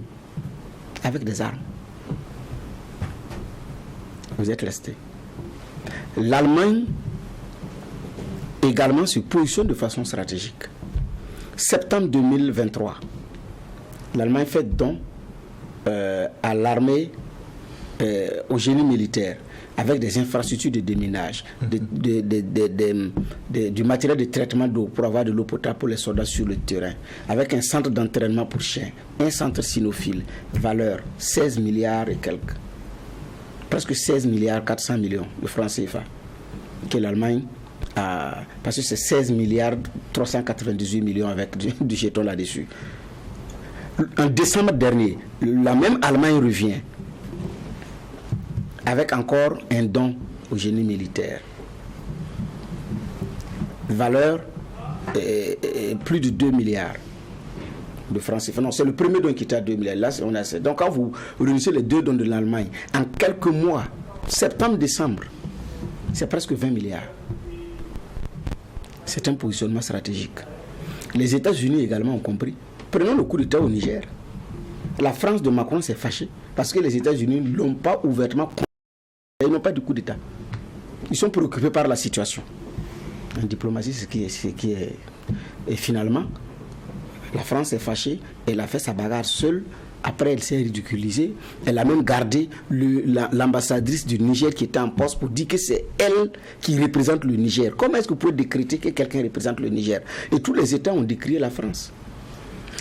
Avec des armes. Vous êtes restés. L'Allemagne également se positionne de façon stratégique. Septembre 2023, l'Allemagne fait don à l'armée, au génie militaire, avec des infrastructures de déminage, du matériel de traitement d'eau pour avoir de l'eau potable pour les soldats sur le terrain, avec un centre d'entraînement pour chiens, un centre cynophile, valeur 16 milliards et quelques. Presque 16 milliards 400 millions de francs CFA que l'Allemagne a, parce que c'est 16 milliards 398 millions avec du jeton là-dessus. En décembre dernier, la même Allemagne revient avec encore un don au génie militaire. Valeur plus de 2 milliards de francs CFA. Non, c'est le premier don qui était à 2 milliards. Là, on a ça. Donc, quand vous réunissez les deux dons de l'Allemagne, en quelques mois, septembre-décembre, c'est presque 20 milliards. C'est un positionnement stratégique. Les États-Unis également ont compris. Prenons le coup d'État au Niger. La France de Macron s'est fâchée parce que les États-Unis ne l'ont pas ouvertement. Ils n'ont pas de coup d'État. Ils sont préoccupés par la situation. En diplomatie, c'est ce qui est. Et finalement, la France est fâchée, elle a fait sa bagarre seule. Après, elle s'est ridiculisée. Elle a même gardé l'ambassadrice du Niger qui était en poste pour dire que c'est elle qui représente le Niger. Comment est-ce que vous pouvez décréter que quelqu'un représente le Niger? Et tous les États ont décrié la France.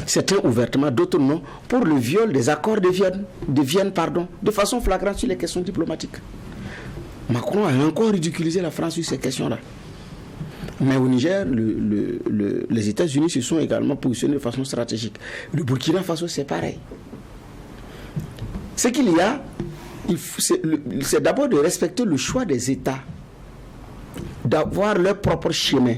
Certains ouvertement, d'autres non, pour le viol des accords de Vienne, de façon flagrante sur les questions diplomatiques. Macron a encore ridiculisé la France sur ces questions-là. Mais au Niger, les États-Unis se sont également positionnés de façon stratégique. Le Burkina Faso, c'est pareil. Ce qu'il y a, c'est d'abord de respecter le choix des États, d'avoir leur propre chemin.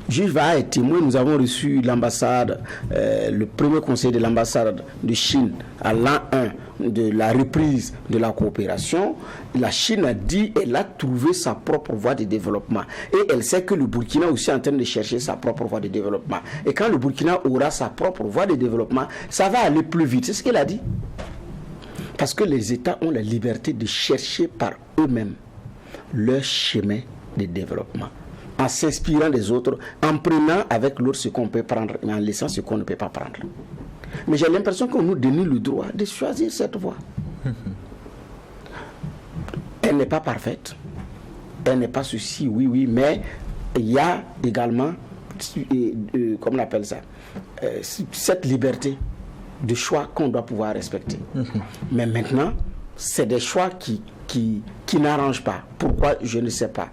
Juge va être témoin, nous avons reçu l'ambassade, le premier conseil de l'ambassade de Chine à l'an 1 de la reprise de la coopération. La Chine a dit qu'elle a trouvé sa propre voie de développement. Et elle sait que le Burkina aussi est en train de chercher sa propre voie de développement. Et quand le Burkina aura sa propre voie de développement, ça va aller plus vite. C'est ce qu'elle a dit. Parce que les États ont la liberté de chercher par eux-mêmes leur chemin de développement, en s'inspirant des autres, en prenant avec l'autre ce qu'on peut prendre, mais en laissant ce qu'on ne peut pas prendre. Mais j'ai l'impression qu'on nous donne le droit de choisir cette voie. Elle n'est pas parfaite, elle n'est pas ceci, oui, mais il y a également, comment on appelle ça, cette liberté de choix qu'on doit pouvoir respecter. Mais maintenant, c'est des choix qui n'arrangent pas. Pourquoi? Je ne sais pas.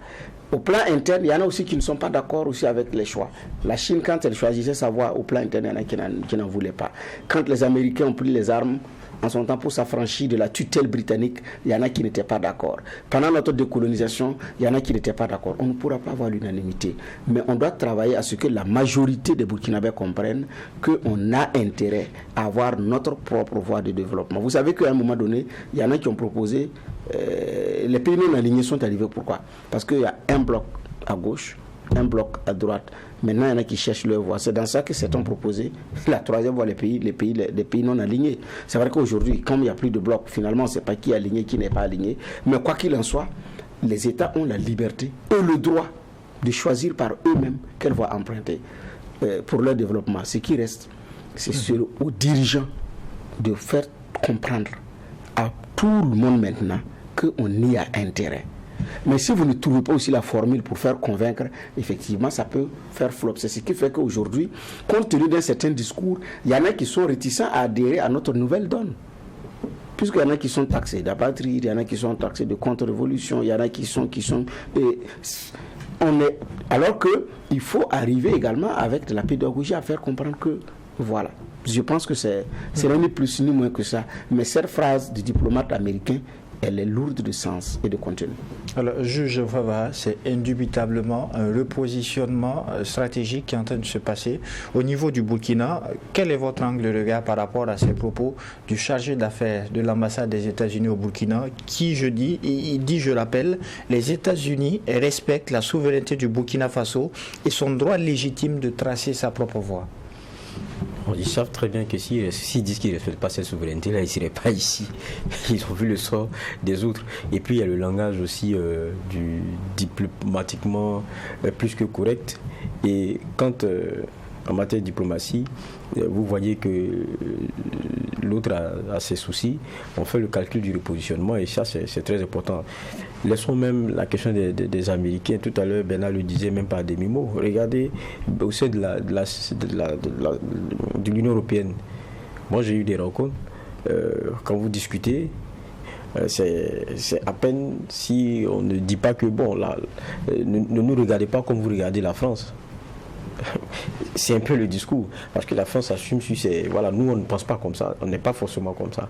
Au plan interne, il y en a aussi qui ne sont pas d'accord aussi avec les choix. La Chine, quand elle choisissait sa voie au plan interne, il y en a qui n'en voulaient pas. Quand les Américains ont pris les armes en son temps pour s'affranchir de la tutelle britannique, il y en a qui n'étaient pas d'accord. Pendant notre décolonisation, il y en a qui n'étaient pas d'accord. On ne pourra pas avoir l'unanimité. Mais on doit travailler à ce que la majorité des Burkinabés comprennent qu'on a intérêt à avoir notre propre voie de développement. Vous savez qu'à un moment donné, il y en a qui ont proposé, les pays non alignés sont arrivés. Pourquoi? Parce qu'il y a un bloc à gauche, un bloc à droite. Maintenant, il y en a qui cherchent leur voie. C'est dans ça que certains ont proposé la troisième voie, les pays non alignés. C'est vrai qu'aujourd'hui, comme il n'y a plus de blocs, finalement, on ne sait pas qui est aligné, qui n'est pas aligné. Mais quoi qu'il en soit, les États ont la liberté et le droit de choisir par eux-mêmes quelle voie emprunter pour leur développement. Ce qui reste, c'est aux dirigeants de faire comprendre à tout le monde maintenant qu'on y a intérêt. Mais si vous ne trouvez pas aussi la formule pour faire convaincre, effectivement, ça peut faire flop. C'est ce qui fait qu'aujourd'hui, compte tenu d'un certain discours, il y en a qui sont réticents à adhérer à notre nouvelle donne. Puisqu'il y en a qui sont taxés d'apatride, il y en a qui sont taxés de contre-révolution, il y en a qui sont alors qu'il faut arriver également avec de la pédagogie à faire comprendre que, voilà. Je pense que c'est ni plus ni moins que ça. Mais cette phrase du diplomate américain, elle est lourde de sens et de contenu. Alors, juge Fava, c'est indubitablement un repositionnement stratégique qui est en train de se passer. Au niveau du Burkina, quel est votre angle de regard par rapport à ces propos du chargé d'affaires de l'ambassade des États-Unis au Burkina, qui, je rappelle, les États-Unis respectent la souveraineté du Burkina Faso et son droit légitime de tracer sa propre voie? Ils savent très bien que s'ils disent qu'ils ne respectent pas cette souveraineté-là, ils ne seraient pas ici. Ils ont vu le sort des autres. Et puis il y a le langage aussi du diplomatiquement plus que correct. Et quand en matière de diplomatie, vous voyez que l'autre a ses soucis, on fait le calcul du repositionnement et ça c'est très important. Laissons même la question des Américains. Tout à l'heure, Bernard le disait même par demi-mot. Regardez, au sein de l'Union européenne, moi j'ai eu des rencontres. Quand vous discutez, c'est à peine si on ne dit pas que, bon, là, ne nous regardez pas comme vous regardez la France. C'est un peu le discours. Parce que la France assume sur ses... Voilà, nous, on ne pense pas comme ça. On n'est pas forcément comme ça.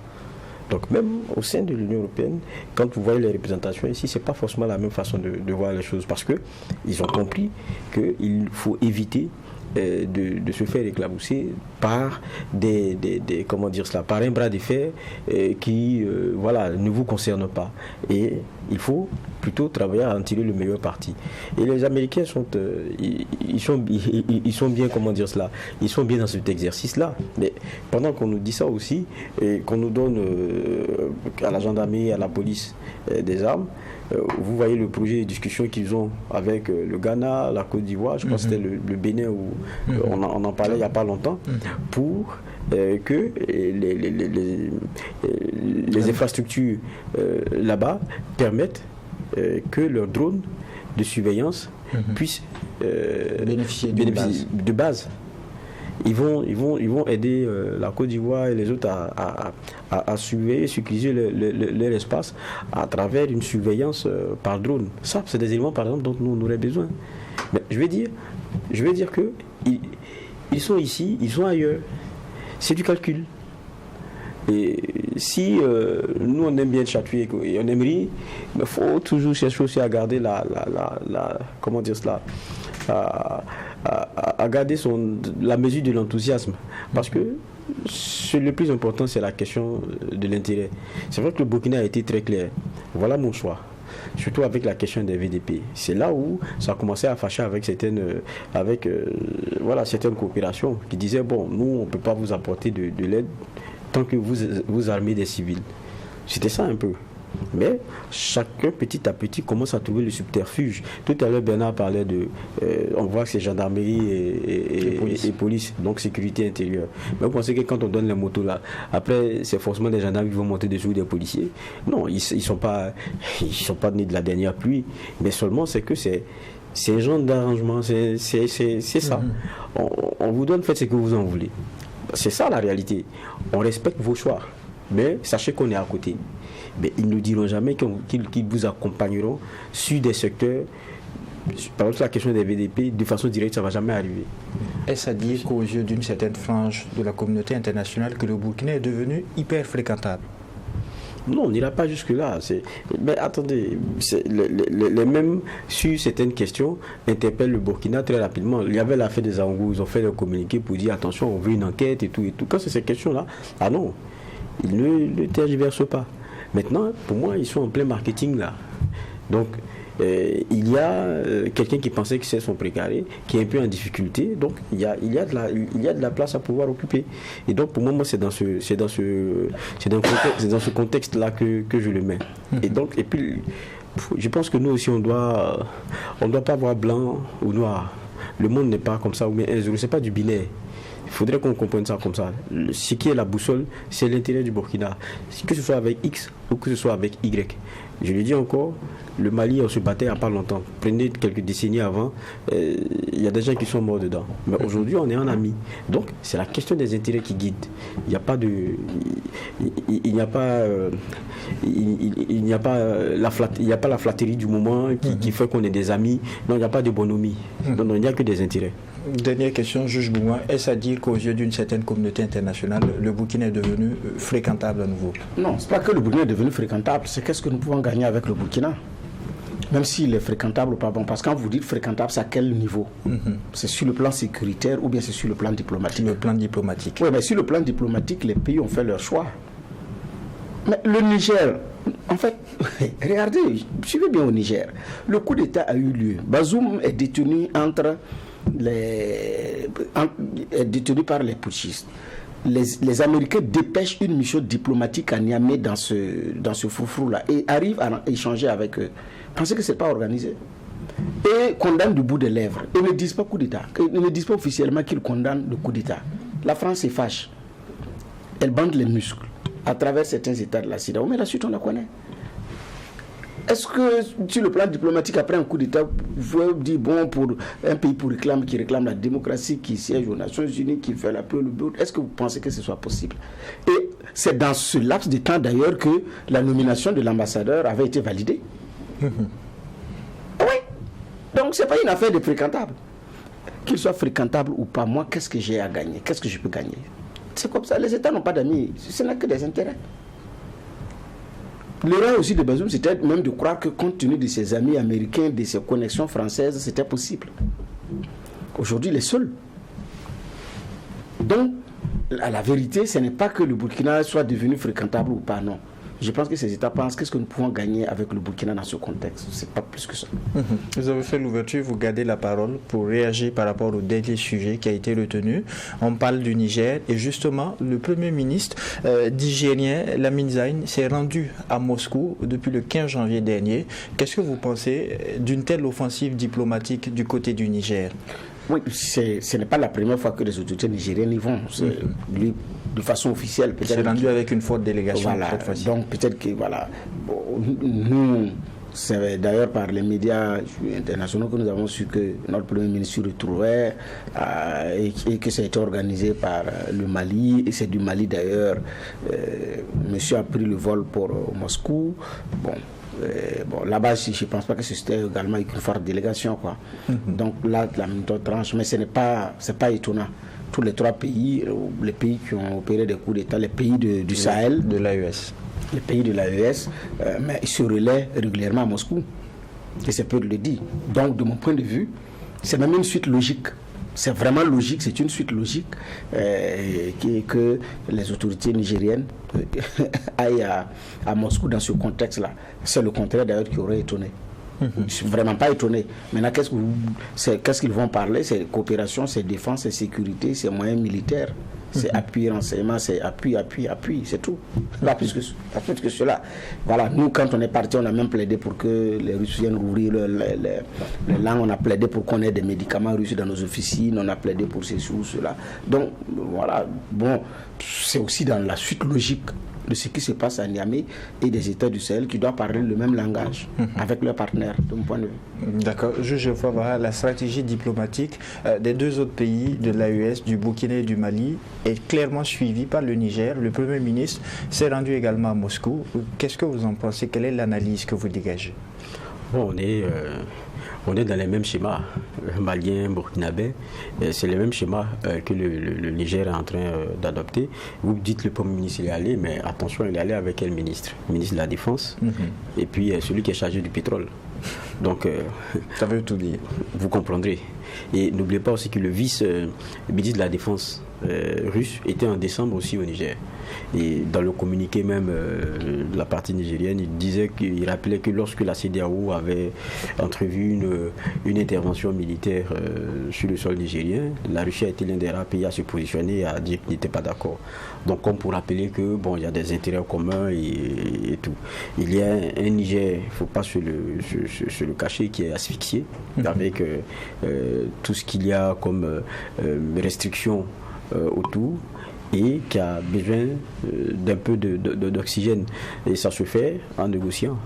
Donc même au sein de l'Union européenne, quand vous voyez les représentations ici, ce n'est pas forcément la même façon de voir les choses. Parce qu'ils ont compris qu'il faut éviter de se faire éclabousser par par un bras de fer qui ne vous concerne pas. Et il faut plutôt travailler à en tirer le meilleur parti. Et les Américains sont bien, ils sont bien dans cet exercice-là. Mais pendant qu'on nous dit ça aussi, et qu'on nous donne à la gendarmerie, à la police des armes, vous voyez le projet de discussion qu'ils ont avec le Ghana, la Côte d'Ivoire, je pense que c'était le Bénin où on en parlait il n'y a pas longtemps, pour que les infrastructures là-bas permettent que leurs drones de surveillance puissent bénéficier de base. Ils vont aider la Côte d'Ivoire et les autres à surveiller, sécuriser leur espace à travers une surveillance par drone. Ça, c'est des éléments, par exemple, dont nous on aurait besoin. Mais je vais dire que ils sont ici, ils sont ailleurs. C'est du calcul. Et si nous on aime bien chatouiller et on aime rire, il faut toujours chercher aussi à garder à garder la mesure de l'enthousiasme. Parce que le plus important, c'est la question de l'intérêt. C'est vrai que le Burkina a été très clair. Voilà mon choix. Surtout avec la question des VDP. C'est là où ça a commencé à fâcher avec certaines coopérations qui disaient, bon, nous, on ne peut pas vous apporter de l'aide tant que vous armez des civils. C'était ça un peu. Mais chacun petit à petit commence à trouver le subterfuge. Tout à l'heure Bernard parlait on voit que c'est gendarmerie et police, donc sécurité intérieure. Mais vous pensez que quand on donne les motos là, après c'est forcément des gendarmes qui vont monter dessous des policiers? Non, ils sont pas nés de la dernière pluie, mais seulement c'est que c'est un genre d'arrangement, c'est ça. On vous donne, faites ce que vous en voulez. C'est ça la réalité. On respecte vos choix, mais sachez qu'on est à côté. Mais ils ne diront jamais qu'ils vous accompagneront sur des secteurs par exemple, la question des VDP, de façon directe, ça ne va jamais arriver. Est-ce à dire qu'aux yeux d'une certaine frange de la communauté internationale, que le Burkina est devenu hyper fréquentable? Non, on n'ira pas jusque-là. Mais attendez, les mêmes, sur certaines questions, interpellent le Burkina très rapidement. Il y avait l'affaire des Angou, ils ont fait leur communiqué pour dire attention, on veut une enquête et tout. Quand c'est ces questions-là, ah non, ils ne tergiversent pas. Maintenant, pour moi, ils sont en plein marketing là. Donc, il y a quelqu'un qui pensait que c'est son précaré, qui est un peu en difficulté, donc il y a de la place à pouvoir occuper. Et donc pour moi c'est dans ce contexte-là que je le mets. Et puis je pense que nous aussi on doit pas voir blanc ou noir. Le monde n'est pas comme ça, ou bien c'est pas du binaire. Il faudrait qu'on comprenne ça comme ça. Ce qui est la boussole, c'est l'intérêt du Burkina. Que ce soit avec X ou que ce soit avec Y. Je le dis encore, le Mali, on se battait il n'y a pas longtemps. Prenez quelques décennies avant, il y a des gens qui sont morts dedans. Mais aujourd'hui, on est en amis. Donc, c'est la question des intérêts qui guide. Il n'y a pas de... Il n'y a pas la flatterie du moment qui fait qu'on est des amis. Non, il n'y a pas de bonhomie. Non, il n'y a que des intérêts. Dernière question, juge Bouma. Est-ce à dire qu'aux yeux d'une certaine communauté internationale, le Burkina est devenu fréquentable à nouveau? Non, ce n'est pas que le Burkina est devenu fréquentable, c'est qu'est-ce que nous pouvons gagner avec le Burkina. Même s'il est fréquentable ou pas bon. Parce que quand vous dites fréquentable, c'est à quel niveau? C'est sur le plan sécuritaire ou bien c'est sur le plan diplomatique? Le plan diplomatique. Oui, mais sur le plan diplomatique, les pays ont fait leur choix. Mais le Niger, en fait, regardez, suivez bien au Niger. Le coup d'État a eu lieu. Bazoum est détenu est détenu par les putschistes. Les Américains dépêchent une mission diplomatique à Niamey dans ce foufrou-là et arrivent à échanger avec eux. Pensez que ce n'est pas organisé. Et condamnent du bout des lèvres. Ils ne disent pas coup d'État. Ils ne disent pas officiellement qu'ils condamnent le coup d'État. La France se fâche. Elle bande les muscles à travers certains États de la CEDEAO. Mais la suite, on la connaît. Est-ce que sur le plan diplomatique, après un coup d'État, vous pouvez dire, bon, pour un pays qui réclame la démocratie, qui siège aux Nations Unies, qui fait la peur, le but, est-ce que vous pensez que ce soit possible? Et c'est dans ce laps de temps d'ailleurs que la nomination de l'ambassadeur avait été validée. Oui. Donc ce n'est pas une affaire de fréquentable. Qu'il soit fréquentable ou pas, moi, qu'est-ce que j'ai à gagner? Qu'est-ce que je peux gagner? C'est comme ça, les États n'ont pas d'amis, ce n'est que des intérêts. L'erreur aussi de Bazoum, c'était même de croire que compte tenu de ses amis américains, de ses connexions françaises, c'était possible. Aujourd'hui, il est seul. Donc, à la vérité, ce n'est pas que le Burkina soit devenu fréquentable ou pas, non. Je pense que ces États pensent qu'est-ce que nous pouvons gagner avec le Burkina dans ce contexte. C'est pas plus que ça. Vous avez fait l'ouverture, vous gardez la parole pour réagir par rapport au dernier sujet qui a été retenu. On parle du Niger et justement, le Premier ministre nigérien, Lamine Zaïne, s'est rendu à Moscou depuis le 15 janvier dernier. Qu'est-ce que vous pensez d'une telle offensive diplomatique du côté du Niger? Oui, ce n'est pas la première fois que les autorités nigériennes y vont. Lui, de façon officielle, peut-être. C'est rendu avec une forte délégation cette fois-ci. Donc peut-être que voilà. Bon, nous, c'est d'ailleurs par les médias internationaux que nous avons su que notre Premier ministre se retrouvait et que ça a été organisé par le Mali. Et c'est du Mali d'ailleurs. Monsieur a pris le vol pour Moscou. Bon, là-bas, je ne pense pas que c'était également avec une forte délégation, quoi. Donc là, la méthode tranche, mais ce n'est pas étonnant. Tous les trois pays, les pays qui ont opéré des coups d'État, les pays du Sahel, de l'AES, les pays de l'AES, mais ils se relaient régulièrement à Moscou. Et c'est peu de le dire. Donc, de mon point de vue, c'est même une suite logique. C'est vraiment logique, c'est une suite logique que les autorités nigériennes aillent à Moscou dans ce contexte-là. C'est le contraire d'ailleurs qui aurait étonné. Je ne suis vraiment pas étonné. Maintenant, qu'est-ce qu'ils vont parler? C'est coopération, c'est défense, c'est sécurité, c'est moyens militaires, c'est appui renseignement, c'est appui, c'est tout. Pas plus que cela. Voilà, nous, quand on est parti, on a même plaidé pour que les Russes viennent ouvrir les langues, on a plaidé pour qu'on ait des médicaments russes dans nos officines, on a plaidé pour ceci ou cela. Donc, voilà, bon, c'est aussi dans la suite logique de ce qui se passe à Niamey et des États du Sahel qui doivent parler le même langage avec leurs partenaires, de mon point de vue. D'accord. Juge Favara, la stratégie diplomatique des deux autres pays de l'AES, du Burkina et du Mali, est clairement suivie par le Niger. Le Premier ministre s'est rendu également à Moscou. Qu'est-ce que vous en pensez? Quelle est l'analyse que vous dégagez? Bon, on est dans les mêmes schémas, maliens, burkinabés, c'est le même schéma que le Niger est en train d'adopter. Vous dites le Premier ministre il est allé, mais attention, il est allé avec quel ministre? Le ministre de la Défense, et puis celui qui est chargé du pétrole. Donc, ça veut tout dire. Vous comprendrez. Et n'oubliez pas aussi que le vice-ministre de la Défense russe était en décembre aussi au Niger. Et dans le communiqué même de la partie nigérienne, il rappelait que lorsque la CEDEAO avait entrevu une intervention militaire sur le sol nigérien, la Russie a été l'un des rares pays à se positionner et à dire qu'il n'était pas d'accord. Donc comme pour rappeler que bon, il y a des intérêts communs et tout. Il y a un Niger, il ne faut pas se le cacher, qui est asphyxié avec tout ce qu'il y a comme restrictions autour, et qui a besoin d'un peu d'oxygène. Et ça se fait en négociant.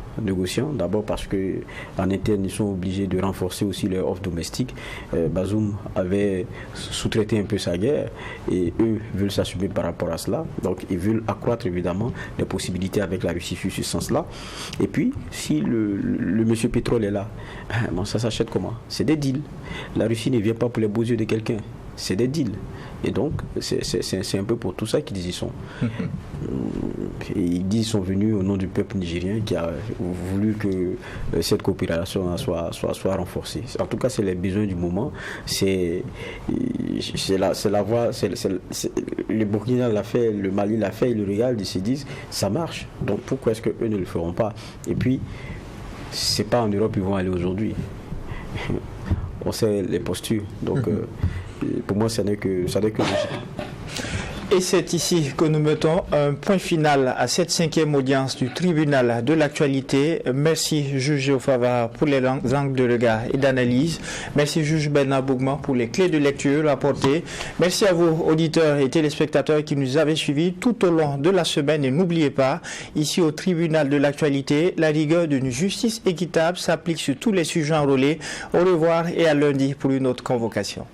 D'abord parce qu'en interne, ils sont obligés de renforcer aussi leur offre domestique. Bazoum avait sous-traité un peu sa guerre et eux veulent s'assumer par rapport à cela. Donc ils veulent accroître évidemment les possibilités avec la Russie sur ce sens-là. Et puis, si le monsieur pétrole est là, bon, ça s'achète comment? C'est des deals. La Russie ne vient pas pour les beaux yeux de quelqu'un. C'est des deals. Et donc, c'est un peu pour tout ça qu'ils y sont. Et ils disent qu'ils sont venus au nom du peuple nigérien qui a voulu que cette coopération soit renforcée. En tout cas, c'est les besoins du moment. C'est la voie. Le Burkina l'a fait, le Mali l'a fait, ils le regardent, ils se disent ça marche. Donc pourquoi est-ce qu'eux ne le feront pas? Et puis, c'est pas en Europe qu'ils vont aller aujourd'hui. On sait les postures. Donc, pour moi, ça n'est que logique. Et c'est ici que nous mettons un point final à cette 5e audience du tribunal de l'actualité. Merci juge Geoffava pour les angles de regard et d'analyse. Merci juge Bernard Bougman pour les clés de lecture apportées. Merci à vous auditeurs et téléspectateurs qui nous avez suivis tout au long de la semaine. Et n'oubliez pas, ici au tribunal de l'actualité, la rigueur d'une justice équitable s'applique sur tous les sujets enrôlés. Au revoir et à lundi pour une autre convocation.